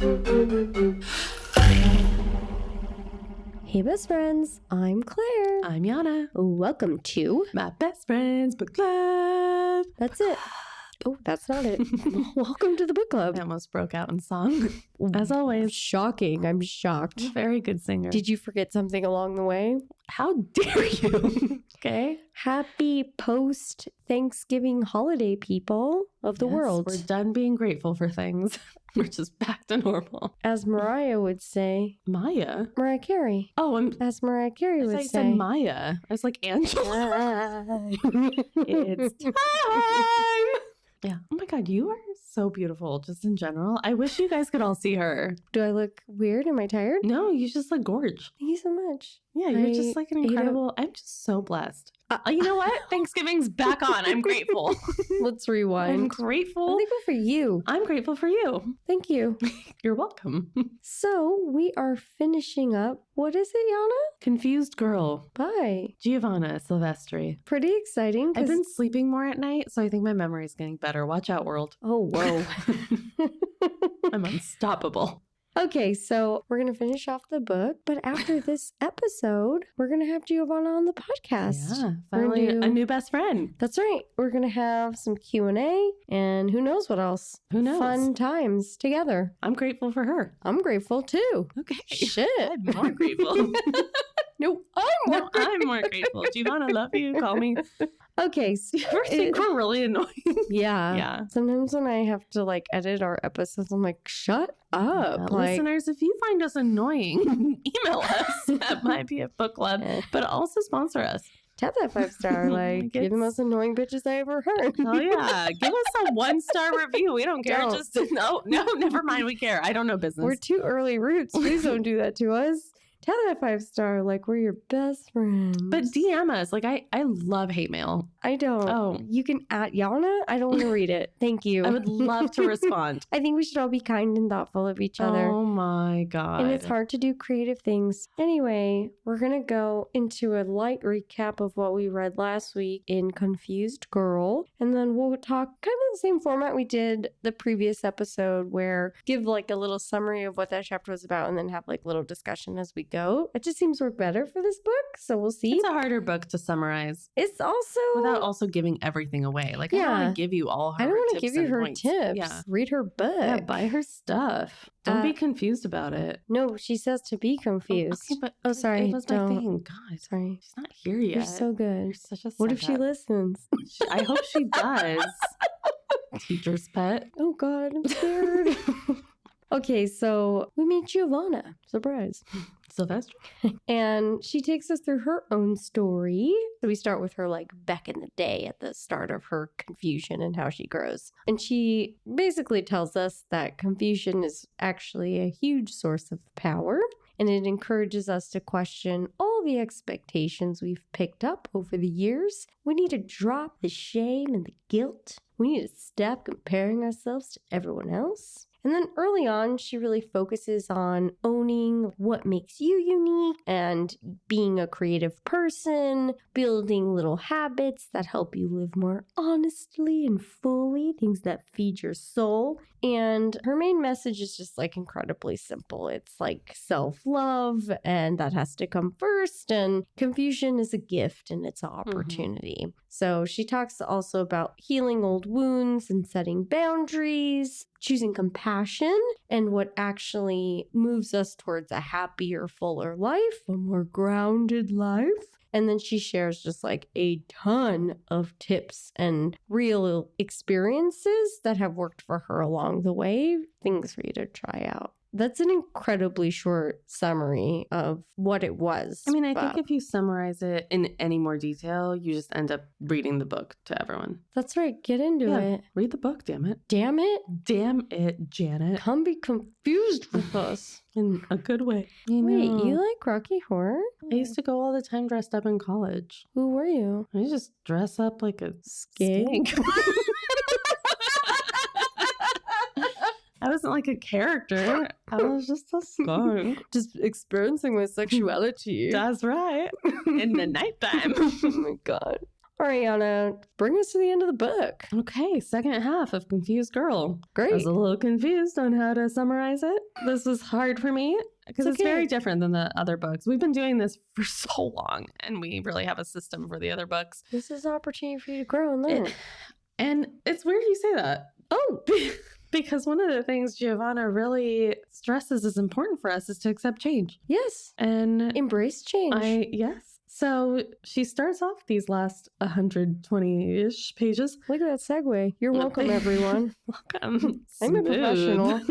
Hey best friends, I'm Claire. I'm Yana. Welcome to My Best Friends Book Club. That's it. Oh, that's not it. Welcome to the book club. I almost broke out in song. As always. Shocking. I'm shocked. I'm a very good singer. Did you forget something along the way? How dare you? Okay. Happy post-Thanksgiving holiday, people of the world. We're done being grateful for things. We're just back to normal. As Mariah would say. Maya? Mariah Carey. Oh, As Mariah Carey would say. I said Maya. I was like, Angela. It's time. Yeah. Oh my God, you are so beautiful just in general. I wish you guys could all see her. Do I look weird? Am I tired? No, you just look gorge. Thank you so much. Yeah, you're just like an incredible... I'm just so blessed. You know what? Thanksgiving's back on. I'm grateful. Let's rewind. I'm grateful. I'm thankful for you. I'm grateful for you. Thank you. You're welcome. So we are finishing up. What is it, Yana? Confused Girl By Giovanna Silvestri. Pretty exciting. I've been sleeping more at night, so I think my memory is getting better. Watch out, world. Oh, whoa. I'm unstoppable. Okay, so we're going to finish off the book, but after this episode, we're going to have Giovanna on the podcast. Yeah, finally a new best friend. That's right. We're going to have some Q&A and who knows what else. Who knows? Fun times together. I'm grateful for her. I'm grateful too. Okay. Shit. I'm more grateful. No, I'm more grateful. Giovanna, love you. Call me. Okay. So You ever think we're really annoying? Yeah. Yeah. Sometimes when I have to edit our episodes, I'm like, shut up. Listeners, if you find us annoying, email us at mypfbookclub, but also sponsor us. Tap that 5-star. You're the most annoying bitches I ever heard. Oh, yeah. Give us a 1-star review. We don't care. Don't. Just no, never mind. We care. I don't know business. We're too early roots. Please don't do that to us. Tell that 5-star we're your best friends. But DM us. I love hate mail. I don't. Oh. You can at Yana. I don't want to read it. Thank you. I would love to respond. I think we should all be kind and thoughtful of each other. Oh my God. And it's hard to do creative things. Anyway, we're going to go into a light recap of what we read last week in Confused Girl. And then we'll talk kind of the same format we did the previous episode where give a little summary of what that chapter was about and then have little discussion as we go. It just seems to work better for this book. So we'll see. It's a harder book to summarize. It's also... Without also giving everything away. I don't want to give you all her I don't want to give you her points. tips. Yeah. Read her book. Yeah, buy her stuff. Don't be confused about it. No, she says to be confused. Sorry. It was my thing. God, sorry. She's not here yet. You're so good. You're such a What if she listens? I hope she does. Teacher's pet. Oh God, I'm scared. Okay, so we meet Giovanna. Surprise. Sylvester. And she takes us through her own story. So we start with her back in the day at the start of her confusion and how she grows. And she basically tells us that confusion is actually a huge source of power. And it encourages us to question all the expectations we've picked up over the years. We need to drop the shame and the guilt. We need to stop comparing ourselves to everyone else. And then early on, she really focuses on owning what makes you unique and being a creative person, building little habits that help you live more honestly and fully, things that feed your soul. And her main message is just incredibly simple. It's self-love, and that has to come first. And confusion is a gift and it's an opportunity. Mm-hmm. So she talks also about healing old wounds and setting boundaries, choosing compassion, and what actually moves us towards a happier, fuller life, a more grounded life. And then she shares just a ton of tips and real experiences that have worked for her along the way, things for you to try out. That's an incredibly short summary of what it was. I mean, I think if you summarize it in any more detail, you just end up reading the book to everyone. That's right. Get into it. Read the book, damn it. Damn it. Damn it, Janet. Come be confused with us. In a good way. Wait, you like Rocky Horror? I used to go all the time dressed up in college. Who were you? I just dress up like a skink. I wasn't like a character. I was just a skunk. Just experiencing my sexuality. That's right. In the nighttime. Oh my God. All right, Anna, bring us to the end of the book. Okay, second half of Confused Girl. I Great. was a little confused on how to summarize it. This was hard for me because it's very different than the other books. We've been doing this for so long, and we really have a system for the other books. This is an opportunity for you to grow and learn. And it's weird you say that. Oh, because one of the things Giovanna really stresses is important for us is to accept change. yes. And Embrace change. yes. So she starts off these last 120-ish pages. Look at that segue. You're welcome, everyone. Welcome. I'm a professional.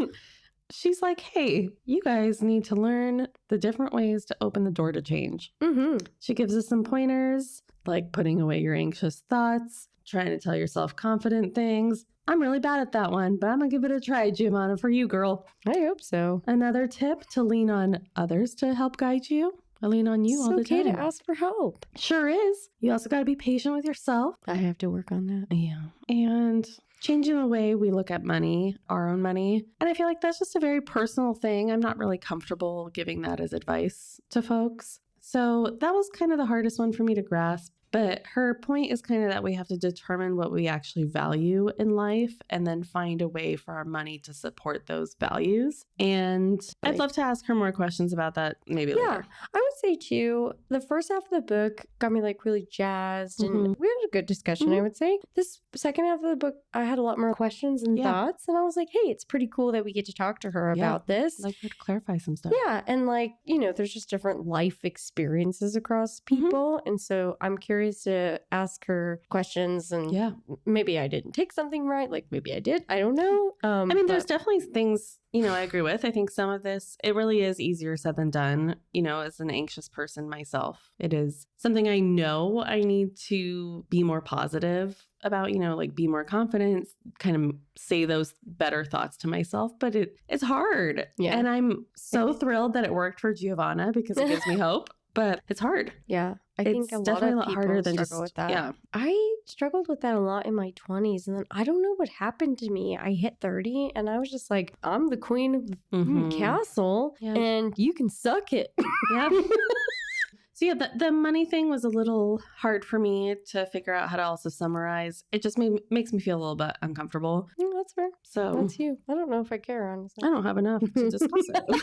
She's like, hey, you guys need to learn the different ways to open the door to change. Mm-hmm. She gives us some pointers, like putting away your anxious thoughts, trying to tell yourself confident things. I'm really bad at that one, but I'm going to give it a try, Giovanna, for you, girl. I hope so. Another tip, to lean on others to help guide you. I lean on you all the time. It's okay to ask for help. Sure is. You also got to be patient with yourself. I have to work on that. Yeah. And changing the way we look at money, our own money. And I feel like that's just a very personal thing. I'm not really comfortable giving that as advice to folks. So that was kind of the hardest one for me to grasp. But her point is kind of that we have to determine what we actually value in life and then find a way for our money to support those values. And I'd love to ask her more questions about that maybe later. I would say too, the first half of the book got me like really jazzed and we had a good discussion, I would say. This second half of the book, I had a lot more questions and thoughts. And I was like, hey, it's pretty cool that we get to talk to her about this. Like her to clarify some stuff. Yeah. And like, you know, there's just different life experiences across people. And so I'm curious to ask her questions and maybe I didn't take something right. Like maybe I did. I don't know. I mean, there's definitely things, you know, I agree with. I think some of this, it really is easier said than done. You know, as an anxious person myself, it is something I know I need to be more positive about, you know, like be more confident, kind of say those better thoughts to myself, but it's hard. Yeah. And I'm so thrilled that it worked for Giovanna because it gives me hope. But it's hard. Yeah. I think a lot of people harder than struggle with that. Yeah. I struggled with that a lot in my 20s. And then I don't know what happened to me. I hit 30 and I was just like, I'm the queen of the castle and you can suck it. Yeah. So yeah, the money thing was a little hard for me to figure out how to also summarize. It just makes me feel a little bit uncomfortable. That's fair. So that's you. I don't know if I care, honestly. I don't have enough to discuss it.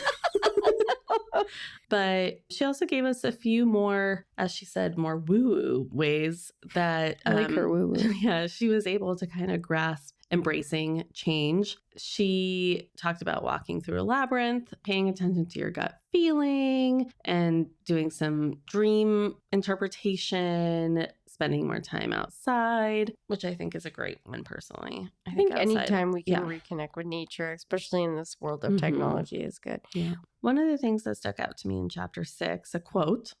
But she also gave us a few more, as she said, more woo-woo ways that I like her woo-woo. Yeah, she was able to kind of grasp embracing change. She talked about walking through a labyrinth, paying attention to your gut feeling, and doing some dream interpretation, spending more time outside, which I think is a great one personally. I think anytime we can reconnect with nature, especially in this world of technology, is good. Yeah. One of the things that stuck out to me in chapter 6, a quote,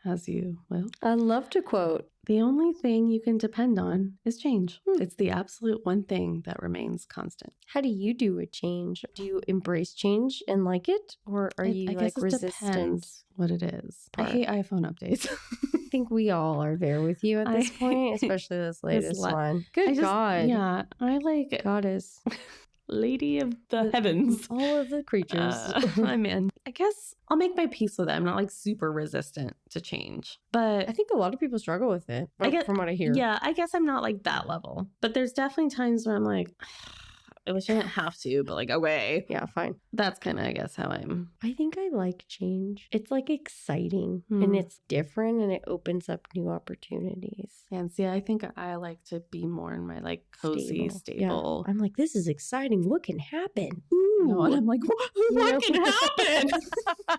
as you will. I love to quote. The only thing you can depend on is change. It's the absolute one thing that remains constant. How do you do with change? Do you embrace change and like it? Or are you like resistant? Depends what it is. I hate iPhone updates. I think we all are there with you at this point, especially this latest one. Good God. Yeah, I like Goddess. Lady of the heavens. All of the creatures. I'm in. I guess I'll make my peace with it. I'm not like super resistant to change. But I think a lot of people struggle with it, from what I hear. Yeah, I guess I'm not like that level. But there's definitely times where I'm like, I wish I didn't have to, but like, okay. Yeah, fine. That's kind of, I guess, how I'm. I think I like change. It's like exciting and it's different and it opens up new opportunities. And see, I think I like to be more in my like cozy, stable. Yeah. I'm like, this is exciting. What can happen? Ooh. No, and I'm like, what can happen?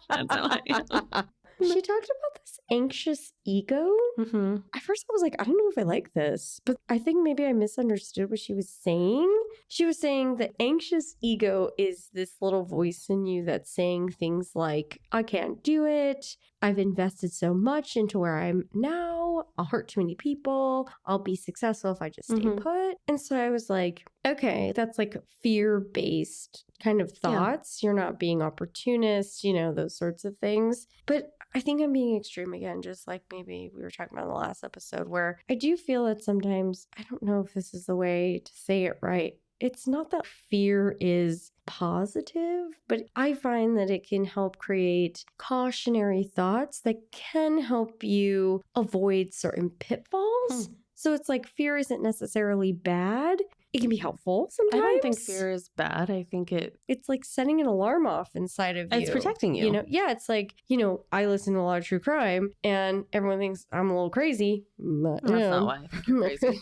That's how I am. She talked about this anxious ego. At first I was like, I don't know if I like this, but I think maybe I misunderstood what she was saying. She was saying that anxious ego is this little voice in you that's saying things like, I can't do it. I've invested so much into where I'm now. I'll hurt too many people. I'll be successful if I just stay put. And so I was like, okay, that's like fear-based kind of thoughts. Yeah. You're not being opportunist, you know, those sorts of things. But I think I'm being extreme again, just like maybe we were talking about in the last episode, where I do feel that sometimes, I don't know if this is the way to say it right, it's not that fear is positive, but I find that it can help create cautionary thoughts that can help you avoid certain pitfalls. So it's like fear isn't necessarily bad. It can be helpful sometimes. I don't think fear is bad. I think it's like setting an alarm off inside of you. It's protecting you. You know, yeah, it's like, you know, I listen to a lot of true crime and everyone thinks I'm a little crazy. That's not why I think you're crazy.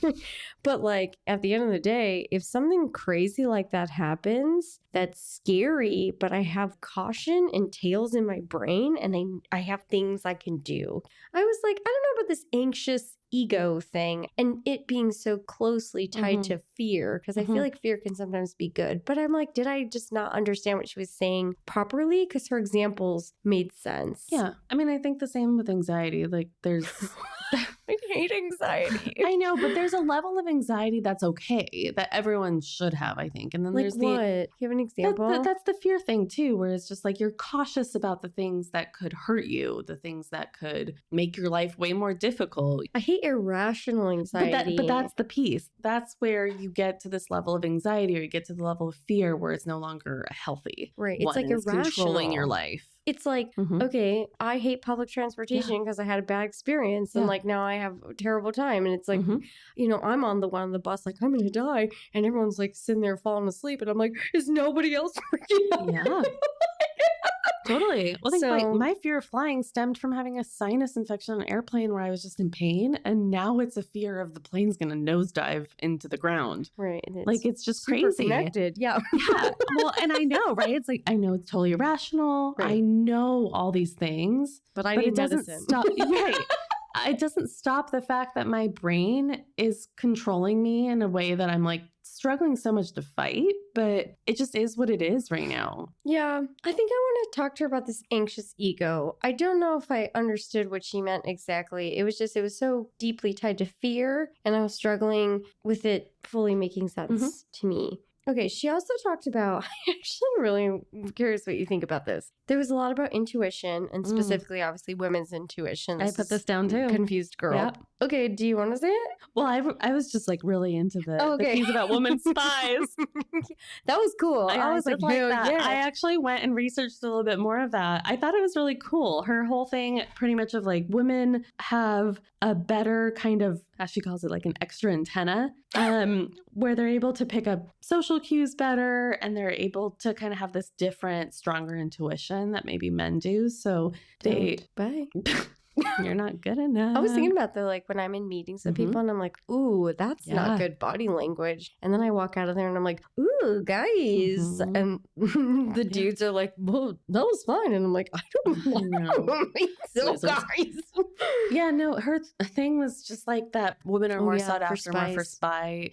But like at the end of the day, if something crazy like that happens, that's scary, but I have caution and tails in my brain and I have things I can do. I was like, I don't know about this anxious ego thing and it being so closely tied to fear, because I feel like fear can sometimes be good. But I'm like, did I just not understand what she was saying properly? Because her examples made sense. Yeah. I mean, I think the same with anxiety. Like there's... I hate anxiety. I know, but there's a level of anxiety that's okay that everyone should have, I think. And then like there's what? You have an example? That's the fear thing too, where it's just like you're cautious about the things that could hurt you, the things that could make your life way more difficult. I hate irrational anxiety. But that's the piece. That's where you get to this level of anxiety, or you get to the level of fear where it's no longer healthy. Right. It's like irrational. Controlling your life. It's like, okay, I hate public transportation because I had a bad experience and like now I have a terrible time. And it's like, you know, I'm on the bus, like I'm going to die. And everyone's like sitting there falling asleep. And I'm like, is nobody else freaking out? Yeah. Totally. Well, like my fear of flying stemmed from having a sinus infection on an airplane where I was just in pain. And now it's a fear of the plane's going to nosedive into the ground. Right. Like it's just crazy. Connected. Yeah. Yeah. Well, and I know, right? It's like, I know it's totally irrational. Right. I know all these things. But I need it doesn't medicine. Stop. Right. It doesn't stop the fact that my brain is controlling me in a way that I'm like struggling so much to fight, but it just is what it is right now. Yeah. I think I want to talk to her about this anxious ego. I don't know if I understood what she meant exactly. It was so deeply tied to fear, and I was struggling with it fully making sense to me. Okay, she also talked about, I'm actually really curious what you think about this. There was a lot about intuition, and specifically, obviously, women's intuition. I put this down too. Confused girl. Yep. Okay, do you want to say it? Well, I was just like really into the piece about women spies. That was cool. I was like that. Yeah. I actually went and researched a little bit more of that. I thought it was really cool. Her whole thing pretty much of like women have a better kind of, as she calls it, like an extra antenna, where they're able to pick up social cues better, and they're able to kind of have this different, stronger intuition that maybe men do. So Bye. You're not good enough. I was thinking about that, like when I'm in meetings with people and I'm like, ooh, that's not good body language. And then I walk out of there and I'm like, ooh, guys. And the dudes are like, well, that was fine. And I'm like, I don't know. So guys. Yeah, no, her thing was just like that women are more sought after, more for spy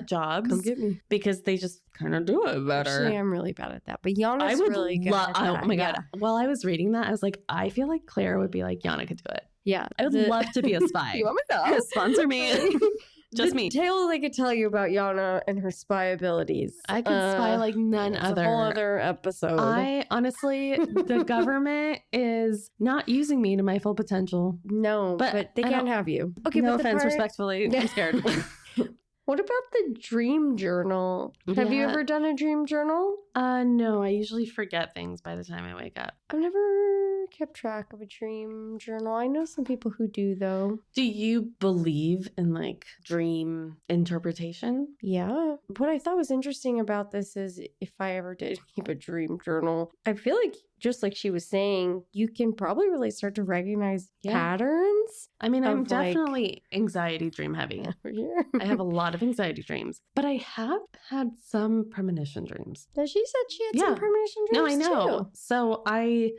jobs. Come get me. Because they just kind of do it better. Actually, I'm really bad at that. But Yana's really good at that. Oh my God. While I was reading that, I was like, I feel like Claire would be like, Yana could do it. Yeah. I would love to be a spy. You want me to sponsor me? Just me. Tales I could tell you about Yana and her spy abilities. I could spy like none other. A whole other episode. I honestly, the government is not using me to my full potential. No, but they can't have you. Okay, no offense, respectfully. I'm scared. What about the dream journal? Have you ever done a dream journal? No, I usually forget things by the time I wake up. I've never kept track of a dream journal. I know some people who do, though. Do you believe in like dream interpretation? Yeah. What I thought was interesting about this is if I ever did keep a dream journal, I feel like just like she was saying, you can probably really start to recognize patterns. I mean, I'm definitely anxiety dream heavy. I have a lot of anxiety dreams, but I have had some premonition dreams. She said she had some premonition dreams. No, I know. Too. So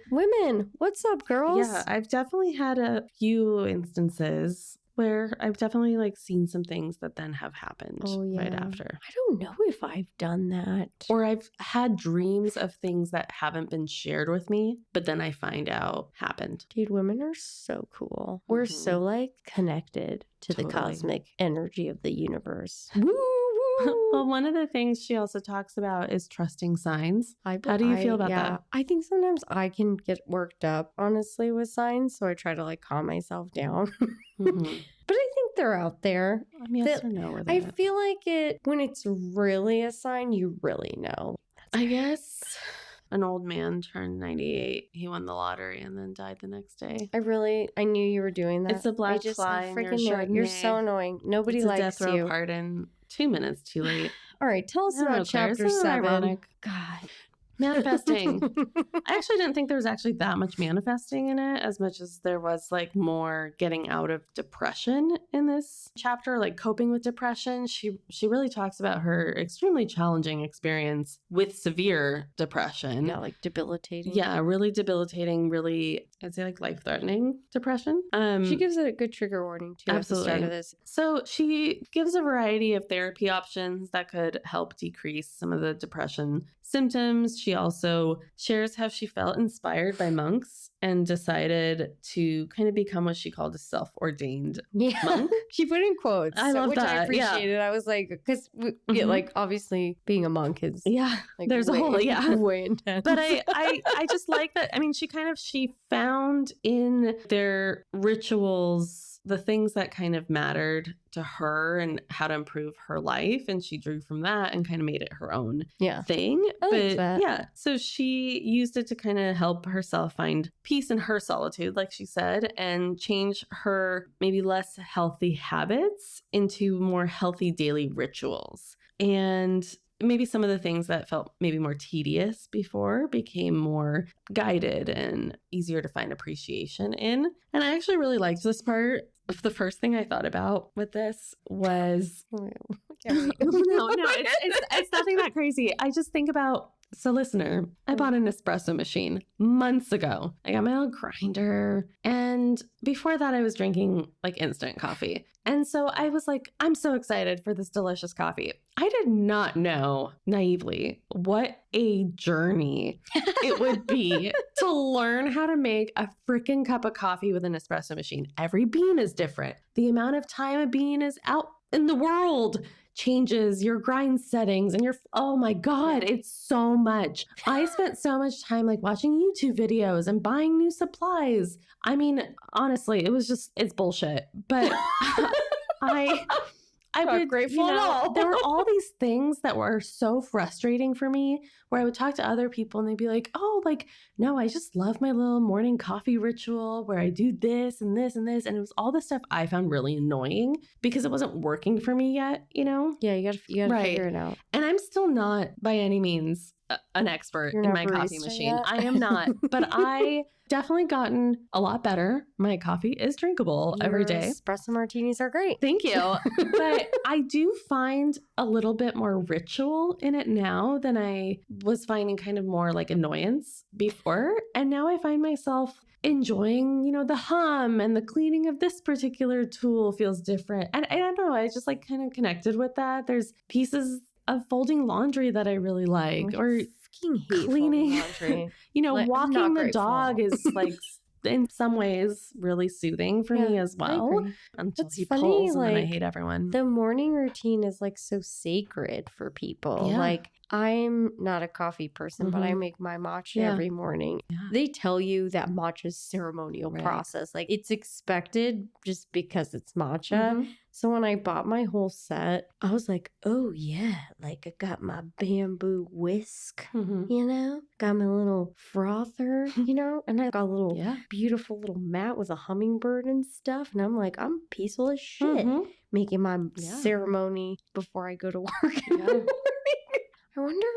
women, what's up, girls? Yeah, I've definitely had a few instances where I've definitely like seen some things that then have happened right after. I don't know if I've done that. Or I've had dreams of things that haven't been shared with me, but then I find out happened. Dude, women are so cool. We're so like connected to the cosmic energy of the universe. Woo! Well, one of the things she also talks about is trusting signs. How do you feel about that? I think sometimes I can get worked up, honestly, with signs. So I try to like calm myself down. But I think they're out there. Yes that- or no with I it? feel like when it's really a sign, you really know. I guess an old man turned 98. He won the lottery and then died the next day. I knew you were doing that. It's a black I fly in your freaking knew it. You're so Chardonnay. annoying. Nobody It's a likes death row you. pardon. 2 minutes too late. All right, tell us I don't know, about Claire. chapter Isn't that 7. ironic? God. Manifesting. I actually didn't think there was actually that much manifesting in it, as much as there was like more getting out of depression in this chapter, like coping with depression. She really talks about her extremely challenging experience with severe depression. Yeah, like debilitating. Yeah, really debilitating, really, I'd say like life-threatening depression. She gives it a good trigger warning too at the start Absolutely. of this. So she gives a variety of therapy options that could help decrease some of the depression symptoms. She also shares how she felt inspired by monks and decided to kind of become what she called a self-ordained Yeah. monk. She put in quotes. I love which that, I yeah. appreciated. I was like, because Mhm. like obviously being a monk is Yeah, like there's a way, whole, yeah. way intense. But I just like that. I mean, she found in their rituals the things that kind of mattered to her and how to improve her life. And she drew from that and kind of made it her own yeah. thing. I like But that. yeah, so she used it to kind of help herself find peace in her solitude, like she said, and change her maybe less healthy habits into more healthy daily rituals. And maybe some of the things that felt maybe more tedious before became more guided and easier to find appreciation in. And I actually really liked this part. The first thing I thought about with this was no, it's nothing that crazy. I just think about, so listener, I bought an espresso machine months ago. I got my little grinder. And before that, I was drinking like instant coffee. And so I was like, I'm so excited for this delicious coffee. I did not know naively what a journey it would be to learn how to make a freaking cup of coffee with an espresso machine. Every bean is different. The amount of time a bean is out in the world changes your grind settings and oh my God, it's so much. I spent so much time like watching YouTube videos and buying new supplies. I mean, honestly, it's bullshit. But I would, grateful at all. there were all these things that were so frustrating for me where I would talk to other people and they'd be like, oh, like, no, I just love my little morning coffee ritual where I do this and this and this. And it was all the stuff I found really annoying because it wasn't working for me yet, Yeah, you gotta Right. figure it out. And I'm still not by any means an expert You're in not my coffee barista machine. yet? I am not, but I definitely gotten a lot better. My coffee is drinkable every Your day. espresso martinis are great. Thank you. But I do find a little bit more ritual in it now than I was finding kind of more like annoyance before. And now I find myself enjoying, the hum and the cleaning of this particular tool feels different. And I don't know, I just like kind of connected with that. There's pieces of folding laundry that I really like, or fucking hate cleaning, laundry. Like, I'm not walking the grateful. dog is like in some ways really soothing for me as I well. agree. Until It's he funny, pulls and then I like, hate everyone. The morning routine is like so sacred for people. Yeah. Like, I'm not a coffee person, but I Mhm. make my matcha Yeah. every morning. Yeah. They tell you that matcha's ceremonial Right. process. Like, it's expected just because it's matcha. Mhm. So when I bought my whole set, I was like, oh yeah, like I got my bamboo whisk, Mhm. got my little frother, and I got a little Yeah. beautiful little mat with a hummingbird and stuff. And I'm like, I'm peaceful as shit Mhm. making my Yeah. ceremony before I go to work in the Yeah. morning. I wonder,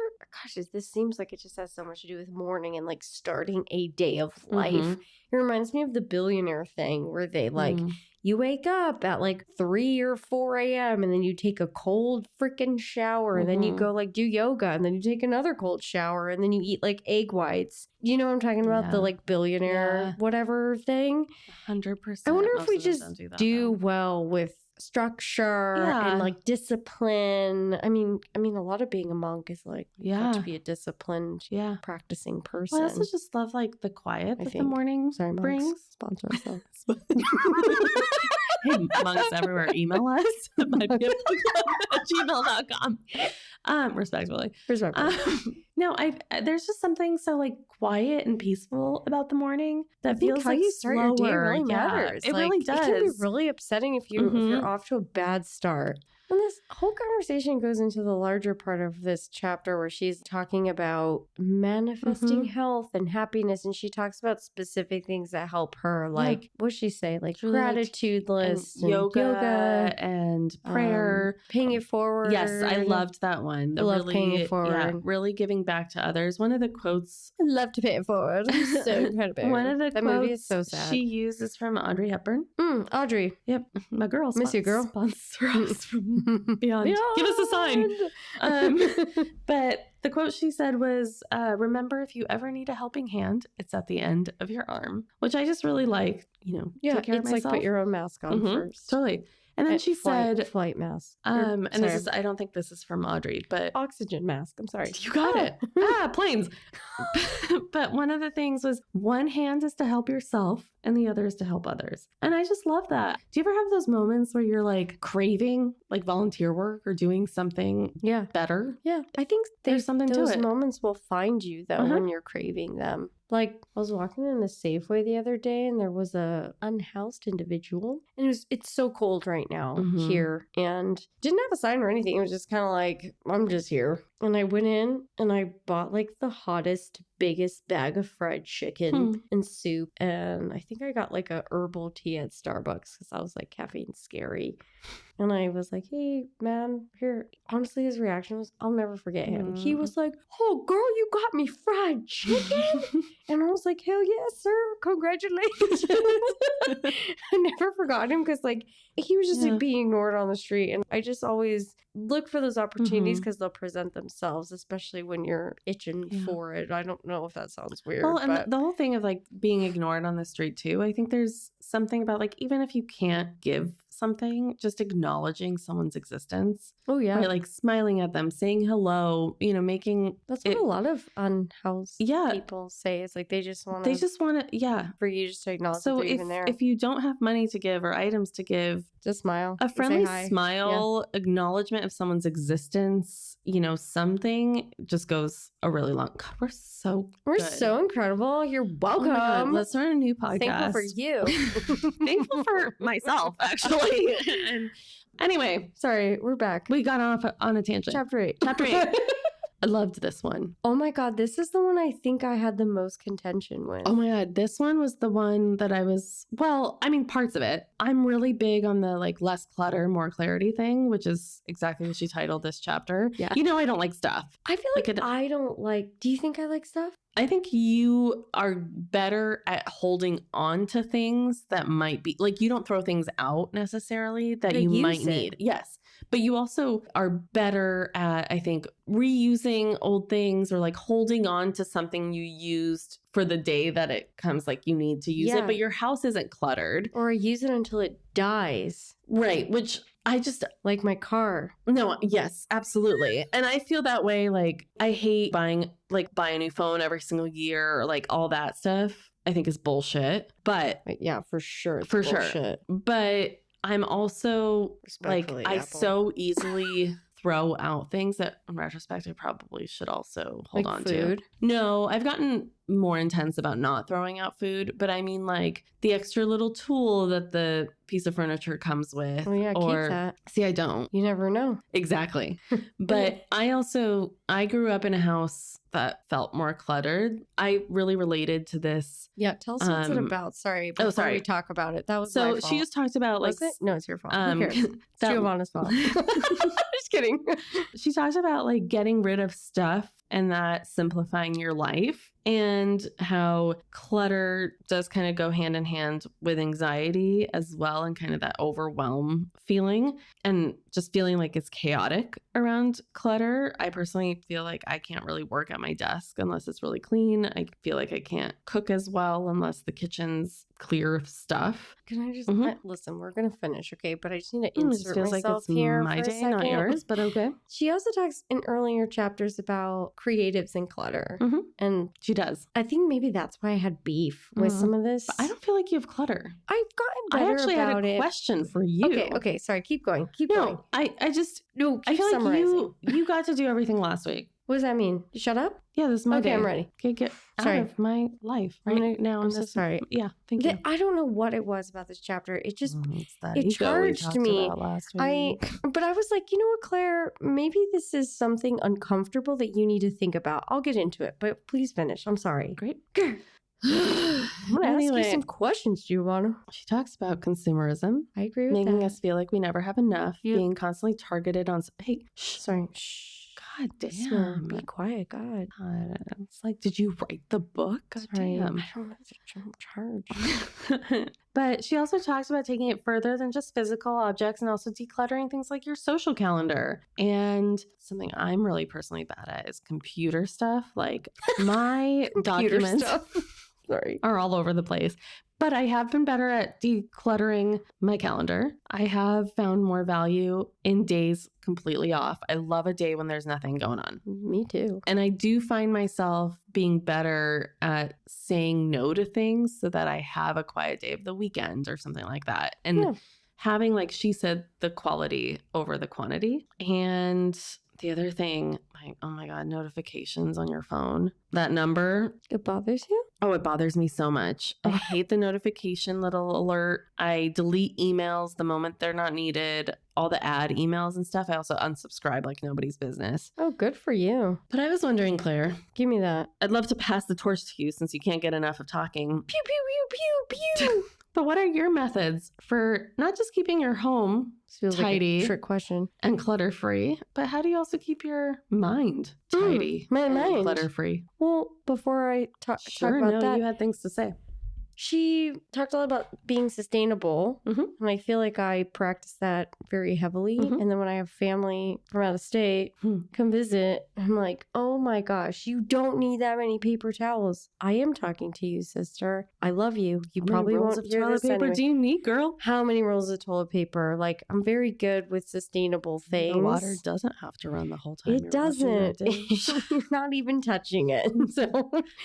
gosh, this seems like it just has so much to do with morning and like starting a day of life. Mhm. It reminds me of the billionaire thing where they like, Mhm. you wake up at like 3 or 4 a.m. and then you take a cold freaking shower and then you Mhm. go like do yoga and then you take another cold shower and then you eat like egg whites. You know what I'm talking about? The Yeah. like billionaire Yeah. whatever thing. 100%. I wonder if Most we of them just don't do that, do though. well with structure Yeah. and like discipline. I mean, a lot of being a monk is like you have Yeah. to be a disciplined, Yeah. practicing Well, person. I also just love like the quiet I that the think. morning Sorry, monks. brings. Sponsor ourselves. Hey, monks everywhere, email us. mypl@gmail.com. Respectfully. No, there's just something so like quiet and peaceful about the morning that feels how like you start slower. your day really matters. It Like, really does. It can be really upsetting if you're off to a bad start. And this whole conversation goes into the larger part of this chapter where she's talking about manifesting health and happiness. And she talks about specific things that help her. Like, what'd she say? Like gratitude lists, and yoga and prayer. Paying it forward. Yes, I loved that one. I love paying it forward. Yeah, really giving back to others. One of the quotes. I love to pay it forward. So incredible. One of the that quotes movie is so sad. she uses from Audrey Hepburn. Audrey. Yep. My girl. Miss you, girl. Sponsor us from Beyond. Give us a sign. But the quote she said was, remember, if you ever need a helping hand, it's at the end of your arm, which I just really like, take care of myself. It's like put your own mask on first. Totally. And then she said, flight mask. And this is, I don't think this is from Audrey, but oxygen mask. I'm sorry. You got it. Planes. But one of the things was one hand is to help yourself and the other is to help others. And I just love that. Do you ever have those moments where you're like craving like volunteer work or doing something better? Yeah. I think there's something to it. Those moments will find you though when you're craving them. Like I was walking in a Safeway the other day and there was a unhoused individual and it's so cold right now here and didn't have a sign or anything. It was just kind of like, I'm just here. And I went in and I bought like the hottest, biggest bag of fried chicken and soup. And I think I got like a herbal tea at Starbucks because I was like caffeine scary. And I was like, hey, man, here. Honestly, his reaction was, I'll never forget him. He was like, oh, girl, you got me fried chicken? And I was like, hell yes, sir. Congratulations. I never forgot him because like he was just like being ignored on the street. And I just always look for those opportunities because they'll present themselves, especially when you're itching for it. I don't know if that sounds weird. Well, and the whole thing of like being ignored on the street too, I think there's something about like, even if you can't give something, just acknowledging someone's existence. Oh yeah. Right, like smiling at them, saying hello, making that's what a lot of unhoused people say. It's like they just want to for you just to acknowledge that they're even there. If you don't have money to give or items to give, just smile. A friendly smile, acknowledgement of someone's existence, something just goes a really long. God, we're so incredible. You're welcome. Oh my God, let's start a new podcast. Thankful for you. Thankful for myself, actually. And anyway, sorry, we're back. We got off on a tangent. Chapter 8. I loved this one. Oh my God, this is the one I think I had the most contention with. Oh my God, this one was the one that I was, parts of it. I'm really big on the like less clutter, more clarity thing, which is exactly what she titled this chapter. Yeah. I don't like stuff. I feel like I don't like, do you think I like stuff? I think you are better at holding on to things that might be, like you don't throw things out necessarily that you might need. Yes. But you also are better at, I think, reusing old things or like holding on to something you used for the day that it comes like you need to use it. But your house isn't cluttered. Or use it until it dies. Right. Which I just like my car. No, yes, absolutely. And I feel that way. Like I hate buy a new phone every single year or like all that stuff. I think is bullshit. But yeah, for sure. For sure. But I'm also like, I so easily throw out things that in retrospect I probably should also hold on to. No, I've gotten more intense about not throwing out food, but I mean like the extra little tool that the piece of furniture comes with. Oh yeah, keep that. See, I don't. You never know. Exactly. But I grew up in a house that felt more cluttered. I really relaed to this. Yeah, tell us what's it about. Sorry. Before we talk about it. That was my fault. She just talked about like... Was it? No, it's your fault. Who cares? It's Giovanna's fault. Just kidding. She talked about like getting rid of stuff and that simplifying your life and how clutter does kind of go hand in hand with anxiety as well and kind of that overwhelm feeling and just feeling like it's chaotic around clutter. I personally feel like I can't really work at my desk unless it's really clean. I feel like I can't cook as well unless the kitchen's clear of stuff. Can I just listen? We're gonna finish, okay? But I just need to insert myself like here my for day, a second. not yours. But okay. She also talks in earlier chapters about creatives and clutter, and she She does. I think maybe that's why I had beef with some of this. But I don't feel like you have clutter. I've gotten better I actually about had a it. question for you. Okay. Sorry. Keep going. Keep going. No, I No, I keep feel summarizing. like you got to do everything last week. What does that mean? Shut up? Yeah, this is my Okay, day. I'm ready. Okay, get Sorry. out of my life I'm right now. I'm so sorry. Yeah, thank you. I don't know what it was about this chapter. It just It's that it ego we charged talked me. about last week. But I was like, you know what, Claire? Maybe this is something uncomfortable that you need to think about. I'll get into it, but please finish. I'm sorry. Great. I'm gonna ask you Anyway, some questions, Giovanna. she talks about consumerism, I agree with making that. us feel like we never have enough, Yep. being constantly targeted on. Hey, Sorry. Shh. God Listener, damn. be quiet. God. It's like, did you write the book? God Sorry. damn. I don't know. Charge. But she also talks about taking it further than just physical objects and also decluttering things like your social calendar. And something I'm really personally bad at is computer stuff. Like my documents Sorry. are all over the place. But I have been better at decluttering my calendar. I have found more value in days completely off. I love a day when there's nothing going on. Me too. And I do find myself being better at saying no to things so that I have a quiet day of the weekend or something like that. And having, like she said, the quality over the quantity. And the other thing, like, oh my God, notifications on your phone. That number. It bothers you? Oh, it bothers me so much. I hate the notification little alert. I delete emails the moment they're not needed. All the ad emails and stuff. I also unsubscribe like nobody's business. Oh, good for you. But I was wondering, Claire, Give me that. I'd love to pass the torch to you since you can't get enough of talking. Pew, pew, pew, pew, pew. But what are your methods for not just keeping your home Feels tidy like a trick question. and clutter-free, but how do you also keep your mind tidy my and mind. clutter-free? Well, before I talk about that, you had things to say. she talked a lot about being sustainable. Mhm. And I feel like I practice that very heavily. Mhm. And then when I have family from out of state come visit, I'm like, oh my gosh, you don't need that many paper towels. I am talking to you, sister. I love you. You probably won't of hear toilet this paper anyway. do you need, girl? How many rolls of toilet paper? Like, I'm very good with sustainable things. The water doesn't have to run the whole time. It you're washing that doesn't. dish. You're not even touching it. So,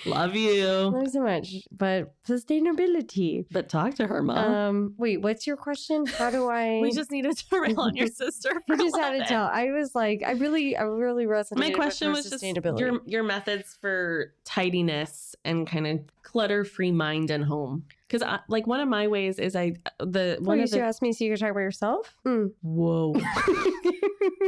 Love you. love you so much. But sustainability. But talk to her, Mom. Wait, what's your question? How do I? We just needed to rail on your sister. I just had to tell. I was like, I really resonated. My question with was her just sustainability. your methods for tidiness and kind of clutter-free mind and home. Because like one of my ways is You asked me so you could talk about yourself? Whoa.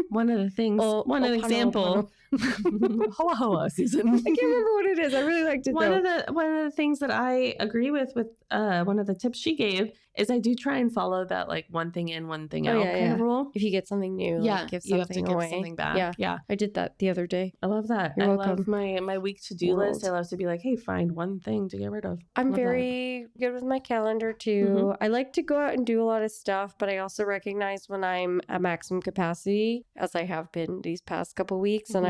One of the things, one example. Hoa hoa season. I can't remember what it is. I really liked it One though. of the things that I agree with one of the tips she gave is I do try and follow that like one thing in, one thing out kind of rule. If you get something new, Yeah, like, give you have to something give away. something back. Yeah. Yeah. I did that the other day. I love that. You're I welcome. love my week to-do list. I love to be like, hey, find one thing to get rid of. I'm Love that. very good with my calendar too. I like to go out and do a lot of stuff, but I also recognize when I'm at maximum capacity, as I have been these past couple weeks, and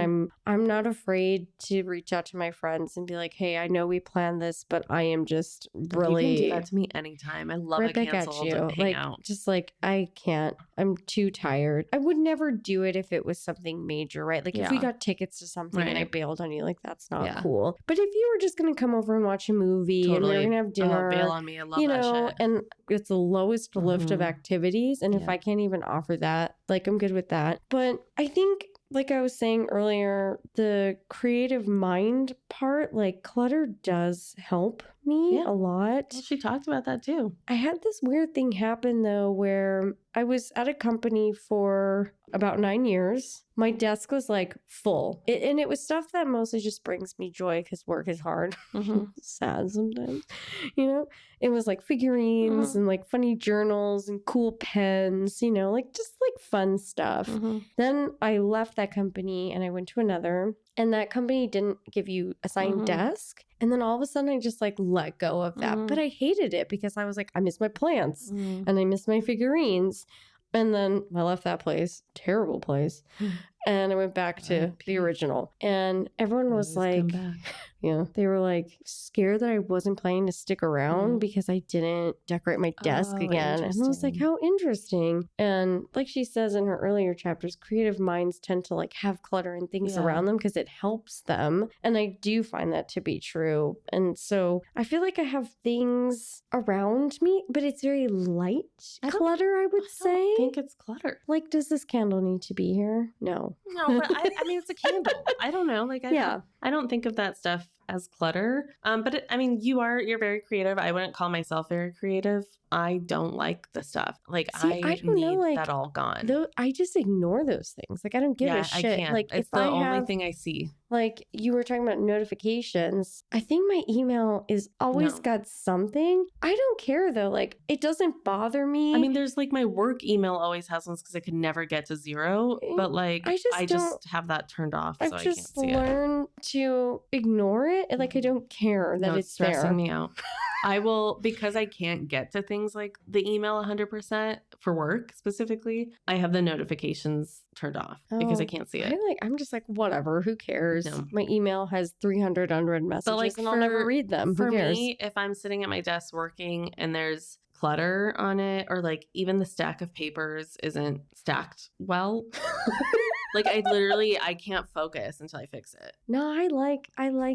I'm not afraid to reach out to my friends and be like, "Hey, I know we planned this, but I am just really." You can do that to me anytime. I love right a back at canceled you. Like, hangout. just like I can't. I'm too tired. I would never do it if it was something major, right? Like if we Yeah. got tickets to something and I Right. bailed on you, like that's not Yeah. cool. But if you were just gonna come over and watch a movie and we Totally. were gonna have dinner, Bail on me. I love you that know, shit. and it's the lowest lift of Mhm. activities. And if Yeah. I can't even offer that, like I'm good with that. But I think, like I was saying earlier, the creative mind part, like clutter does help me Yeah. a lot. Well, she talked about that too. I had this weird thing happen though, where I was at a company for about 9 years. My desk was like full. And it was stuff that mostly just brings me joy because work is hard. Sad sometimes. You know, it was like figurines and like funny journals and cool pens, you know, like just like fun stuff. Then I left that company and I went to another. And that company didn't give you a assigned desk. And then all of a sudden I just like let go of that. But I hated it because I was like, I miss my plants and I miss my figurines. And then I left that place, terrible place. And I went back to the original. And everyone was like, Yeah. They were like scared that I wasn't planning to stick around because I didn't decorate my desk again. And I was like, how interesting. And like she says in her earlier chapters, creative minds tend to like have clutter and things around them because it helps them. And I do find that to be true. And so I feel like I have things around me, but it's very light clutter, I would say. I think it's clutter. Like, does this candle need to be here? No. No, but I mean, it's a candle. I don't know. Like, I don't think of that stuff as clutter. But I mean, you're very creative. I wouldn't call myself very creative. I don't like the stuff. Like, I don't need know, like, that all gone. I just ignore those things. Like, I don't give a shit. I can't. Like, it's the only thing I see. Like, you were talking about notifications. I think my email is always got something. I don't care though. Like, it doesn't bother me. I mean, there's like my work email always has ones because I could never get to 0. But like, I just have that turned off. So I can't see it. I've just learned to ignore it. And like, I don't care that it's stressing me out. I will, because I can't get to things like the email 100% for work specifically, I have the notifications turned off because I can't see it. I'm just like, whatever, who cares? No. My email has 300 unread messages and I'll never read them. Who cares? For me, if I'm sitting at my desk working and there's clutter on it, or like even the stack of papers isn't stacked well, like I can't focus until I fix it. No, I like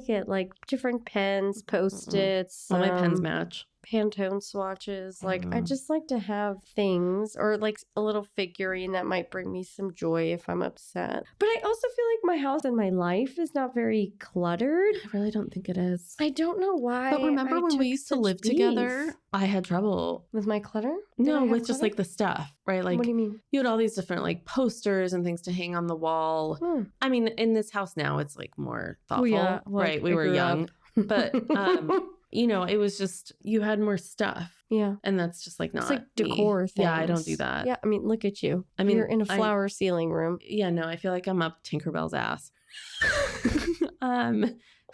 it. Like different pens, Post-its. All my pens match. Pantone swatches. Like, I just like to have things, or like a little figurine that might bring me some joy if I'm upset. But I also feel like my house and my life is not very cluttered. I really don't think it is. I don't know why. But remember when we used to live together? I had trouble. With my clutter? No, with just like the stuff, right? Like, what do you mean? You had all these different like posters and things to hang on the wall. I mean, in this house now, it's like more thoughtful, right? We were young. But you know, it was just, you had more stuff. Yeah. And that's just like not it's like decor things. Yeah, I don't do that. Yeah, I mean, look at you. I mean, you're in a flower ceiling room. Yeah, no, I feel like I'm up Tinkerbell's ass.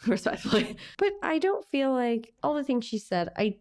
Respectfully. But I don't feel like all the things she said, I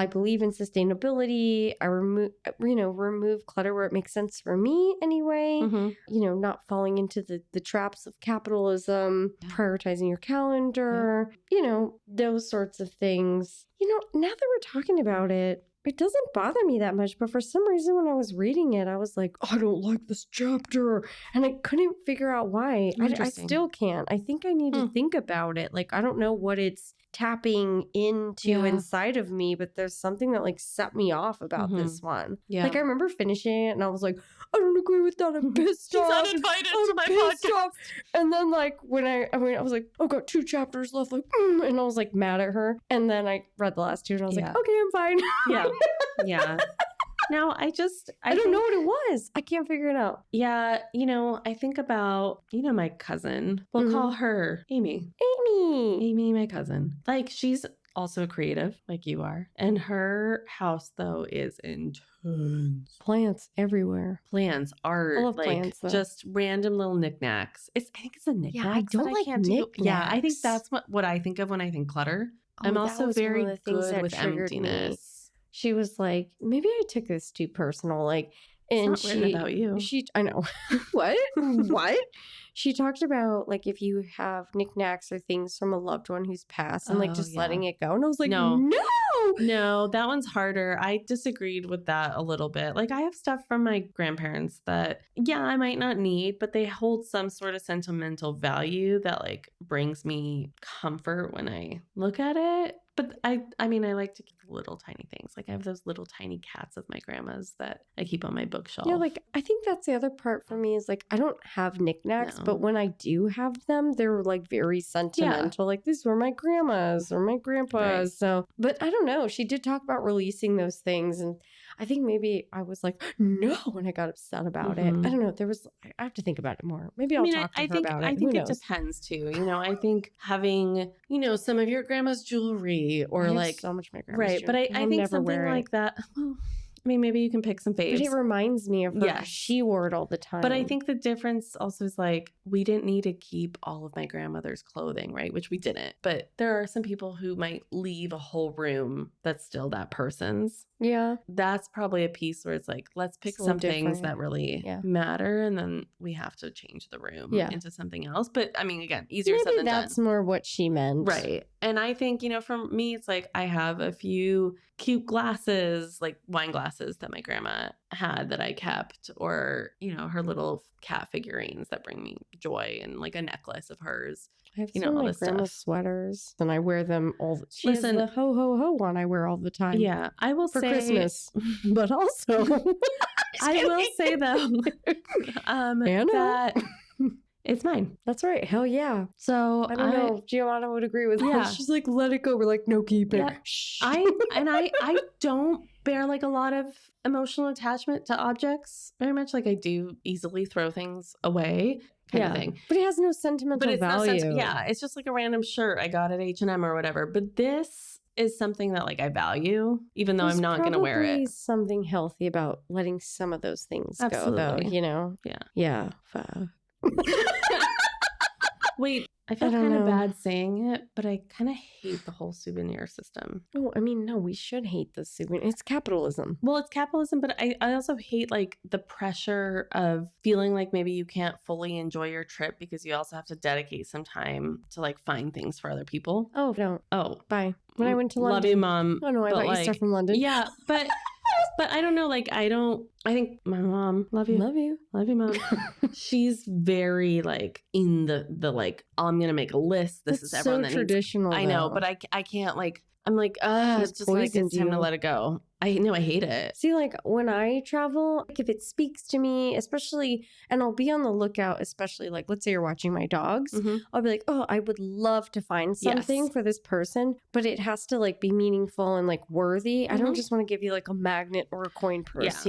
believe in sustainability. I remove clutter where it makes sense for me anyway. You know, not falling into the traps of capitalism, prioritizing your calendar, you know, those sorts of things. You know, now that we're talking about it, it doesn't bother me that much, but for some reason when I was reading it, I was like, I don't like this chapter. And I couldn't figure out why. I still can't. I think I need to think about it. Like, I don't know what it's tapping into inside of me, but there's something that like set me off about this one. Yeah. Like, I remember finishing it and I was like, I don't agree with that. I'm pissed off. He's uninvited to my podcast. And then like when I was like, I've got 2 chapters left, like, and I was like mad at her. And then I read the last 2 and I was like, okay, I'm fine. Yeah. Now, I don't know what it was. I can't figure it out. Yeah, you know, I think about, you know, my cousin. We'll call her Amy, my cousin. Like, she's also creative, like you are. And her house, though, is intense. Plants everywhere. Plants, art, I love like plants, just random little knickknacks. I think it's a knickknack. Yeah, I don't like knickknacks. Yeah, I think that's what I think of when I think clutter. I'm also very good with emptiness. Me. She was like, maybe I took this too personal. Like, and it's not written about you. I know. What? What? She talked about like if you have knickknacks or things from a loved one who's passed and like just letting it go. And I was like, no, that one's harder. I disagreed with that a little bit. Like, I have stuff from my grandparents that, I might not need, but they hold some sort of sentimental value that like brings me comfort when I look at it. But I mean, I like to keep little tiny things. Like, I have those little tiny cats of my grandma's that I keep on my bookshelf. Yeah, like, I think that's the other part for me is like, I don't have knickknacks, but when I do have them, they're like very sentimental. Like, these were my grandma's or my grandpa's. Right. So, but I don't know. She did talk about releasing those things. And I think maybe I was like, no, when I got upset about it. I don't know. I have to think about it more. Maybe I'll talk to her about it. I think it depends too. You know, I think having, you know, some of your grandma's jewelry or like so much of my grandma's jewelry. But I think something like that. Well, I mean, maybe you can pick some faves. But it reminds me of her. Yes. She wore it all the time. But I think the difference also is like, we didn't need to keep all of my grandmother's clothing, right? Which we didn't. But there are some people who might leave a whole room that's still that person's. Yeah. That's probably a piece where it's like, let's pick some things that really matter. And then we have to change the room into something else. But I mean, again, easier said than done. That's more what she meant. Right. And I think, for me, it's like I have a few cute glasses, like wine glasses that my grandma had that I kept, or, her little cat figurines that bring me joy, and like a necklace of hers. I have some of my grandma's sweaters, and I wear them all. She has the ho ho ho one I wear all the time. Yeah, I will for say Christmas, but also I will say though, that it's mine. That's right. Hell yeah. So I don't know if Giovanna would agree with her. She's like, let it go. We're like, no, keep it. Yeah. I don't bear like a lot of emotional attachment to objects very much. Like I do easily throw things away. Kind of thing. But it has no sentimental value. It's just like a random shirt I got at H&M or whatever. But this is something that like I value, even though I'm not going to wear it. There's something healthy about letting some of those things go, though, Yeah. Yeah. Wait, I feel kind of bad saying it, but I kind of hate the whole souvenir system. Oh, I mean, no, we should hate the souvenir. It's capitalism. Well, it's capitalism, but I also hate like the pressure of feeling like maybe you can't fully enjoy your trip because you also have to dedicate some time to like find things for other people. Oh, no. Oh. Bye. When I went to London. Love you, Mom. Oh, no, I thought you stuff from London. Yeah, but I don't know. Like, I think my mom, love you, Mom. She's very like in the like, oh, I'm going to make a list. This is everyone that traditional. I know, but I can't like, I'm like, it's just like, it's time to let it go. I know, I hate it. See, like when I travel, like if it speaks to me, especially, and I'll be on the lookout, especially like, let's say you're watching my dogs. Mm-hmm. I'll be like, oh, I would love to find something for this person, but it has to like be meaningful and like worthy. I don't just want to give you like a magnet or a coin purse,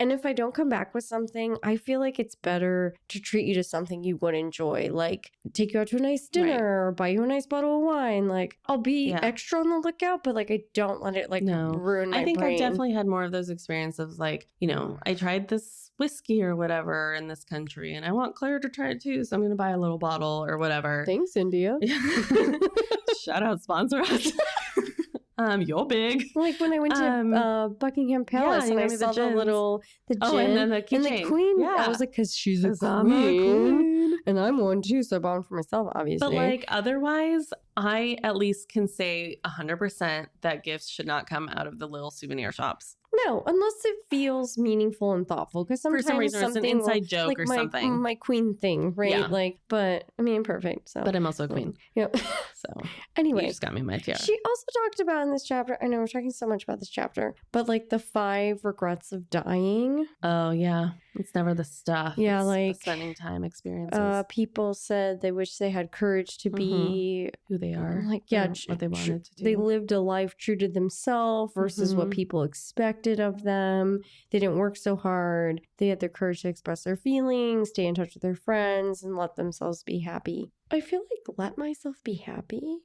And if I don't come back with something, I feel like it's better to treat you to something you would enjoy, like take you out to a nice dinner or buy you a nice bottle of wine. Like I'll be extra on the lookout, but like I don't let it like ruin my brain. I think I've definitely had more of those experiences. Like, I tried this whiskey or whatever in this country and I want Claire to try it too. So I'm going to buy a little bottle or whatever. Thanks, India. Shout out, sponsor us. You're big. Like when I went to Buckingham Palace and I saw the gin and then the keychain. And the queen. Yeah. I was like, because she's a queen. And I'm one too, so I bought one for myself, obviously. But like otherwise, I at least can say 100% that gifts should not come out of the little souvenir shops. No, unless it feels meaneful and thoughtful. Because sometimes for some reason it's an inside joke like or something. My queen thing, right? Yeah. Like, but I mean, perfect. So, but I'm also a queen. Yep. So anyway, you just got me my tiara. She also talked about in this chapter. I know we're talking so much about this chapter, but like the 5 regrets of dying. Oh yeah, it's never the stuff. Yeah, it's like the spending time experiences. People said they wish they had courage to be who they are. Like what they wanted to do. They lived a life true to themselves versus what people expected of them. They didn't work so hard. They had the courage to express their feelings, stay in touch with their friends, and let themselves be happy. I feel like let myself be happy.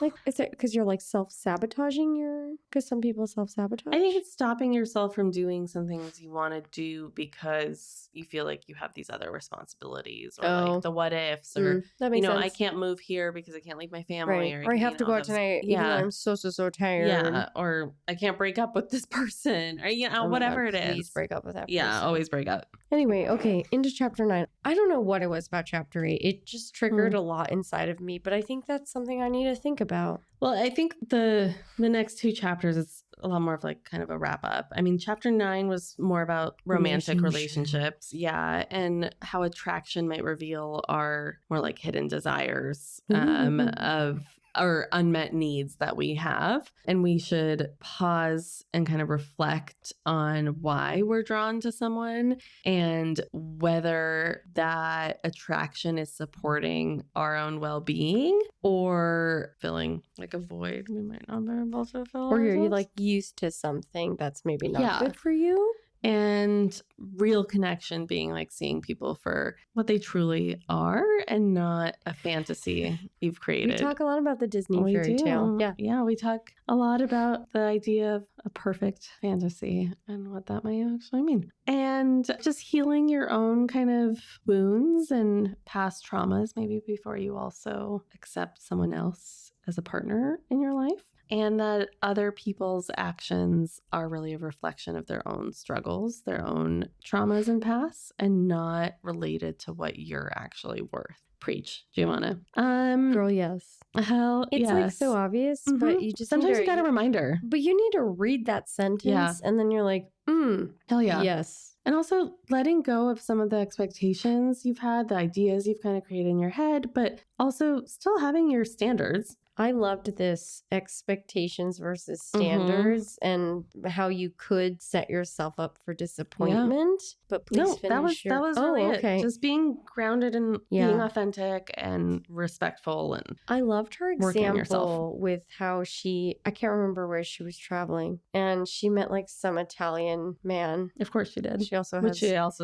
Like, is it because you're like self-sabotaging because some people self-sabotage? I think it's stopping yourself from doing some things you want to do because you feel like you have these other responsibilities or like the what ifs or, that makes sense. I can't move here because I can't leave my family or I have to go out tonight even though I'm so tired. Yeah, or I can't break up with this person or, whatever it is. Please break up with that person. Yeah, always break up. Anyway, okay, into chapter 9. I don't know what it was about chapter 8. It just triggered a lot inside of me, but I think that's something I need to think about. Well, I think the next 2 chapters is a lot more of like kind of a wrap up. I mean, chapter 9 was more about romantic relationships. Yeah. And how attraction might reveal our more like hidden desires of or unmet needs that we have. And we should pause and kind of reflect on why we're drawn to someone and whether that attraction is supporting our own well-being or filling like a void we might not be able to fill. Or you're like used to something that's maybe not good for you. And real connection being like seeing people for what they truly are and not a fantasy you've created. We talk a lot about the Disney fairy tale. Yeah. Yeah, we talk a lot about the idea of a perfect fantasy and what that might actually mean. And just healing your own kind of wounds and past traumas, maybe before you also accept someone else as a partner in your life. And that other people's actions are really a reflection of their own struggles, their own traumas and pasts, and not related to what you're actually worth. Preach, Giovanna. Girl, yes. Hell, It's like so obvious, but you just sometimes need you got a reminder. But you need to read that sentence, and then you're like, hell yeah, yes. And also letting go of some of the expectations you've had, the ideas you've kind of created in your head, but also still having your standards. I loved this expectations versus standards and how you could set yourself up for disappointment. But please finish that was really it. Just being grounded and being authentic and respectful. And I loved her example with how I can't remember where she was traveling, and she met like some Italian man. Of course she did. She also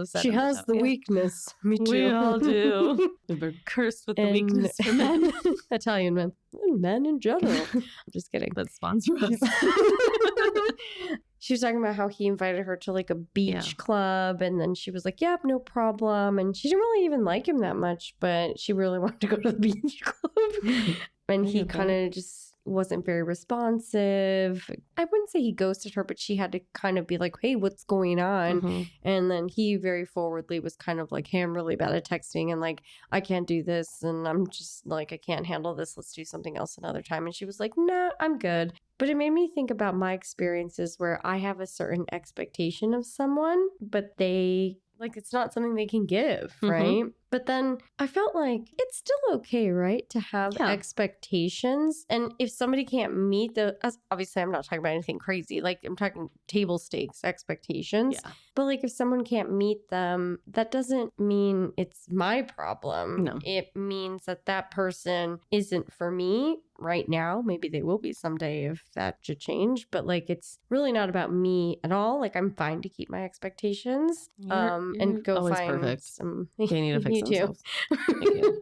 said she has the weakness. Me too. We all do. We're cursed with the weakness for men. Italian men. And men in general. I'm just kidding. But sponsor us. She was talking about how he invited her to like a beach club, and then she was like, yep, no problem. And she didn't really even like him that much, but she really wanted to go to the beach club. And he kind of just wasn't very responsive. I wouldn't say he ghosted her, but she had to kind of be like, hey, what's going on? And then he very forwardly was kind of like, hey, I'm really bad at texting, and like, I can't do this, and I'm just like, I can't handle this. Let's do something else another time. And she was like, nah, I'm good. But it made me think about my experiences where I have a certain expectation of someone, but it's not something they can give, right? But then I felt like it's still okay, right? To have expectations. And if somebody can't meet obviously I'm not talking about anything crazy. Like I'm talking table stakes expectations. Yeah. But like if someone can't meet them, that doesn't mean it's my problem. No. It means that person isn't for me right now. Maybe they will be someday if that should change. But like it's really not about me at all. Like I'm fine to keep my expectations and go find perfect. some. They need to fix themselves. Thank you.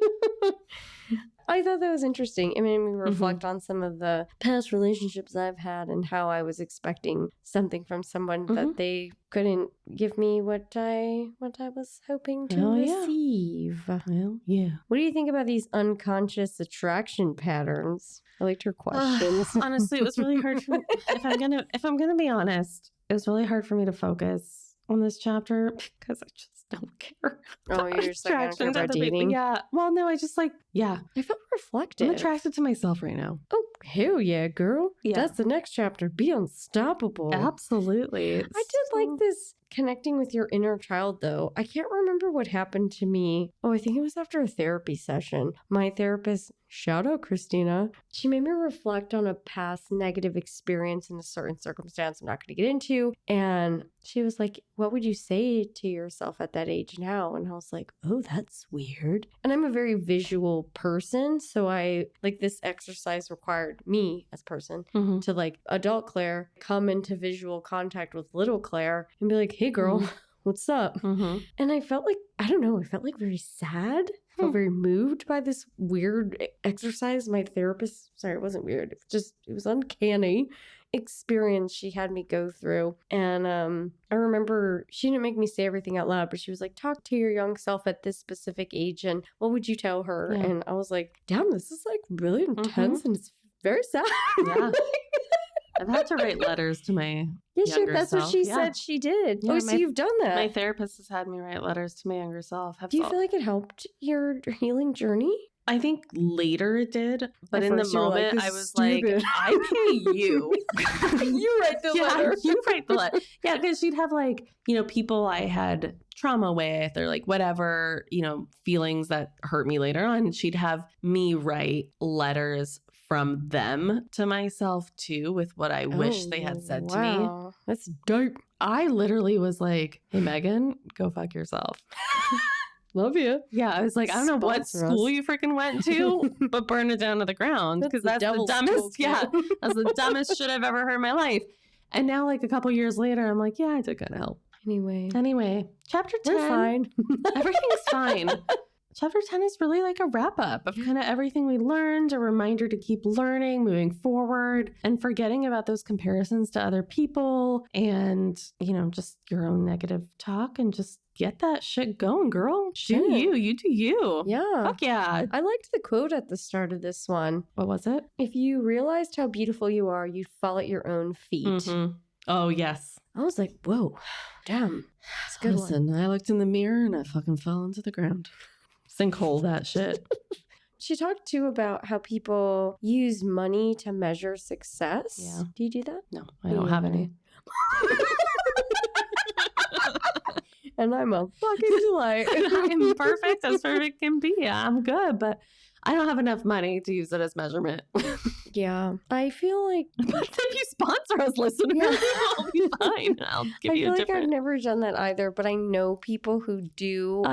I thought that was interesting. It made me reflect on some of the past relationships I've had and how I was expecting something from someone that they couldn't give me what I was hoping to receive. Well, yeah. What do you think about these unconscious attraction patterns? I liked her questions. Honestly, it was really hard for me. If I'm gonna be honest, it was really hard for me to focus on this chapter because I just don't care. You're just like, I don't care about dating? Yeah. Well, no, I just I felt reflective. I'm attracted to myself right now. Oh, hell yeah, girl. Yeah. That's the next chapter. Be unstoppable. Absolutely. I did like this connecting with your inner child, though. I can't remember what happened to me. Oh, I think it was after a therapy session. My therapist, shout out Christina, she made me reflect on a past negative experience in a certain circumstance I'm not going to get into. And she was like, what would you say to yourself at that age now? And I was like, oh, that's weird. And I'm a very visual person. So this exercise required me as a person to like adult Claire come into visual contact with little Claire and be like, hey girl, what's up? And I felt like, I don't know, I felt like very sad. I felt very moved by this weird exercise. My therapist, it wasn't weird. It was uncanny experience she had me go through. And I remember she didn't make me say everything out loud, but she was like, talk to your young self at this specific age and what would you tell her? Yeah. And I was like, damn, this is like really intense and it's very sad. Yeah. I've had to write letters to my younger that's self. What she said she did. Yeah, so you've done that. My therapist has had me write letters to my younger self. Do you feel like it helped your healing journey? I think later it did, but in the moment like, I was stupid. Like, I pay you. You write the letter. You write the letter. Yeah, because she'd have like, people I had trauma with or like whatever, feelings that hurt me later on. She'd have me write letters from them to myself too with what I wish they had said to me. That's dope. I literally was like, hey, Megan, go fuck yourself. Love you. Yeah, I was like, I don't know what school you freaking went to, but burn it down to the ground because that's the dumbest. Yeah, that's the dumbest shit I've ever heard in my life. And now, like a couple years later, I'm like, yeah, I did kind of help. I Anyway, chapter 10. We're fine. Everything's fine. Chapter 10 is really like a wrap up of kind of everything we learned, a reminder to keep learning, moving forward, and forgetting about those comparisons to other people and, just your own negative talk and just get that shit going, girl. Do you do you. Yeah. Fuck yeah. I liked the quote at the start of this one. What was it? If you realized how beautiful you are, you'd fall at your own feet. Mm-hmm. Oh, yes. I was like, whoa, damn. That's a good one. I looked in the mirror and I fucking fell into the ground. Sinkhole that shit. She talked too about how people use money to measure success. Yeah. Do you do that? No, I don't have any. And I'm a fucking delight. I'm perfect as perfect can be. I'm good, but I don't have enough money to use it as measurement. Yeah. I feel like... But if you sponsor us, listeners, I'll be fine. I'll give you a different... I've never done that either, but I know people who do,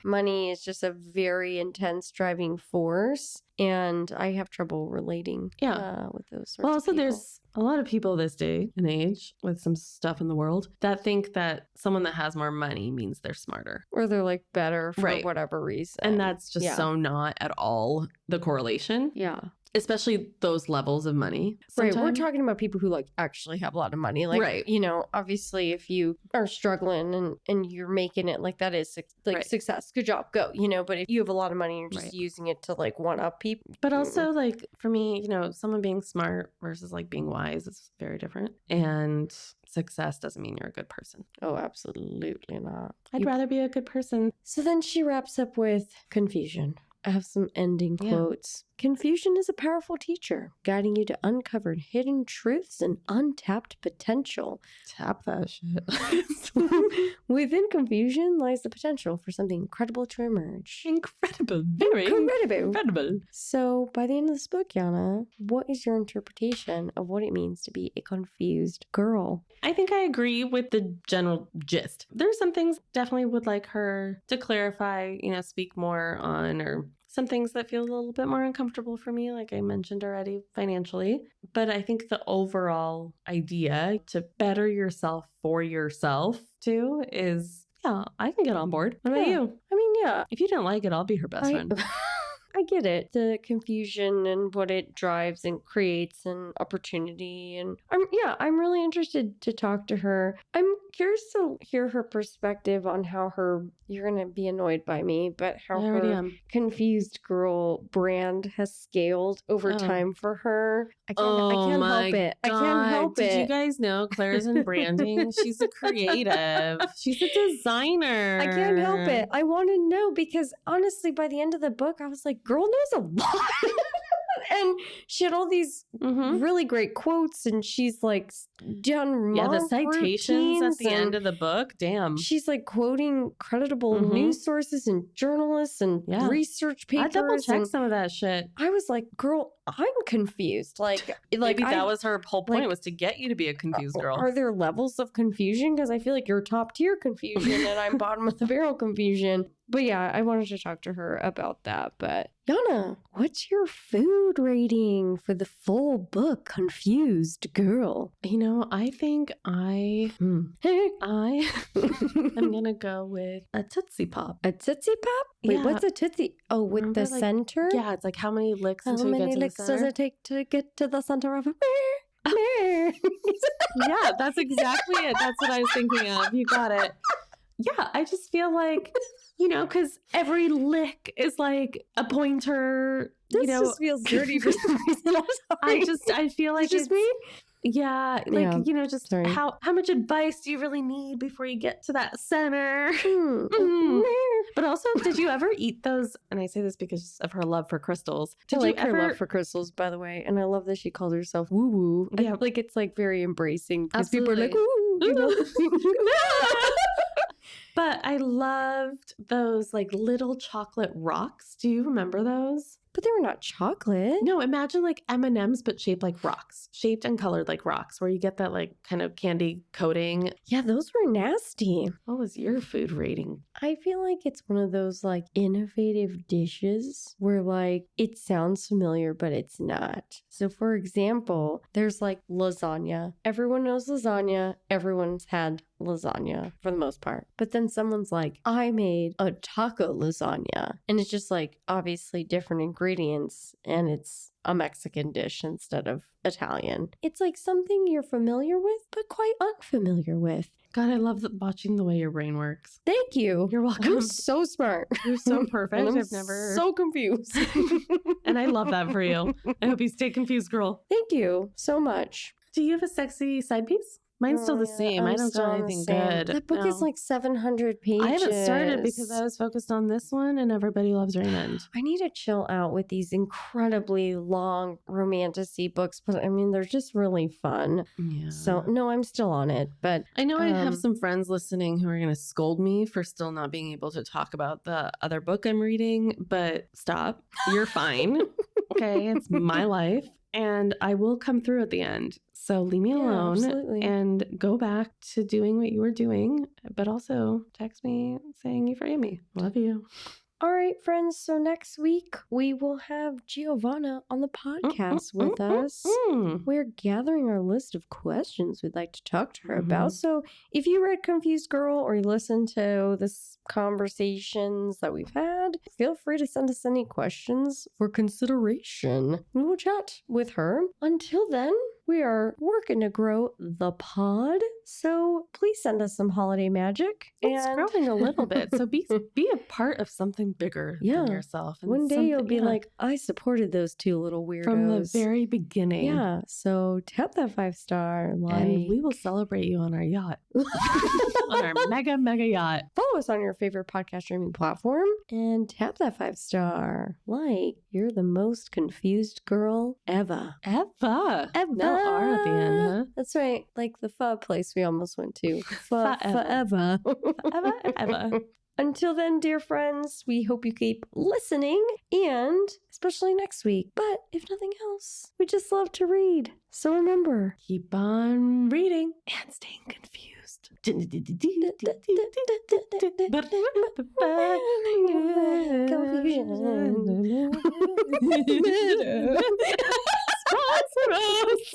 money is just a very intense driving force. And I have trouble relating with those sorts of also, people. There's a lot of people this day and age with some stuff in the world that think that someone that has more money means they're smarter. Or they're like better for whatever reason. And that's just so not at all the correlation. Yeah. Especially those levels of money. Sometimes. Right. We're talking about people who like actually have a lot of money. Like, obviously if you are struggling and you're making it, like that is success. Good job. Go. But if you have a lot of money, you're just using it to like one up people. But also like for me, someone being smart versus like being wise is very different. And success doesn't mean you're a good person. Oh, absolutely not. I'd rather be a good person. So then she wraps up with confusion. I have some ending quotes. Confusion is a powerful teacher, guiding you to uncover hidden truths and untapped potential. Tap that shit. Within confusion lies the potential for something incredible to emerge. Incredible. Very incredible. So, by the end of this book, Yana, what is your interpretation of what it means to be a confused girl? I think I agree with the general gist. There's some things definitely would like her to clarify, speak more on, or some things that feel a little bit more uncomfortable for me, like I mentioned already, financially. But I think the overall idea to better yourself for yourself, too, is, I can get on board. What about you? I mean, yeah. If you don't like it, I'll be her best friend. I get it. The confusion and what it drives and creates and opportunity. And I'm really interested to talk to her. I'm curious to hear her perspective on how you're going to be annoyed by me, but how her confused girl brand has scaled over time for her. I can't help it. I can't help it. Did you guys know Claire's in branding? She's a creative. She's a designer. I can't help it. I want to know because honestly, by the end of the book, I was like, girl knows a lot. And she had all these really great quotes, and she's like done the citations at the end of the book. Damn, she's like quoting credible news sources and journalists and research papers. I double checked some of that shit. I was like, girl, I'm confused. Like maybe that was her whole point, was to get you to be a confused girl. Are there levels of confusion? Because I feel like you're top tier confusion, and I'm bottom of the barrel confusion. But yeah, I wanted to talk to her about that. But Yana, what's your food rating for the full book, Confused Girl? I think I'm going to go with a Tootsie Pop. A Tootsie Pop? Wait, what's a Tootsie? Oh, with remember, the center? Yeah, it's like how many licks until you get to the center? How many licks does it take to get to the center of a... Yeah, that's exactly it. That's what I was thinking of. You got it. Yeah, I just feel like... because every lick is like a pointer. This just feels dirty for some reason. I'm sorry. I feel like it's just me. Yeah, just how much advice do you really need before you get to that center? But also, did you ever eat those? And I say this because of her love for crystals. I like her love for crystals, by the way, and I love that she calls herself woo woo. Yeah, like it's like very embracing because people are like woo. But I loved those like little chocolate rocks. Do you remember those? But they were not chocolate. No, imagine like M&Ms, but shaped like rocks. Shaped and colored like rocks, where you get that like kind of candy coating. Yeah, those were nasty. What was your food rating? I feel like it's one of those like innovative dishes where like it sounds familiar, but it's not. So for example, there's like lasagna. Everyone knows lasagna. Everyone's had lasagna for the most part. But then someone's like, I made a taco lasagna. And it's just like obviously different ingredients and it's a Mexican dish instead of Italian. It's like something you're familiar with, but quite unfamiliar with. God, I love watching the way your brain works. Thank you. You're welcome. I'm so smart. You're so perfect. And I'm I've never so confused. And I love that for you. I hope you stay confused, girl. Thank you so much. Do you have a sexy side piece? Mine's still the same. I don't got anything good. That book is like 700 pages. I haven't started because I was focused on this one and Everybody Loves Raymond. I need to chill out with these incredibly long romantic-y books, but I mean, they're just really fun. Yeah. So, no, I'm still on it, but I know I have some friends listening who are going to scold me for still not being able to talk about the other book I'm reading, but stop. You're fine. Okay, it's my life. And I will come through at the end. So leave me alone and go back to doing what you were doing. But also text me saying you forgave me. Love you. All right, friends. So next week, we will have Giovanna on the podcast with us. We're gathering our list of questions we'd like to talk to her about. So if you read Confused Girl or you listened to this conversations that we've had, feel free to send us any questions for consideration. We will chat with her. Until then, we are working to grow the pod, so please send us some holiday magic. It's growing a little bit, so be a part of something bigger than yourself. And one day you'll be like, I supported those two little weirdos. From the very beginning. Yeah, so tap that 5-star and we will celebrate you on our yacht. On our mega yacht. Follow us on your favorite podcast streaming platform and tap that 5-star. You're the most confused girl ever. Ever. No R at the end, huh? That's right. Like the pho place we almost went to. Forever. Forever and ever. Until then, dear friends, we hope you keep listening and especially next week. But if nothing else, we just love to read. So remember, keep on reading and staying confused. Confusion. Sponsor us.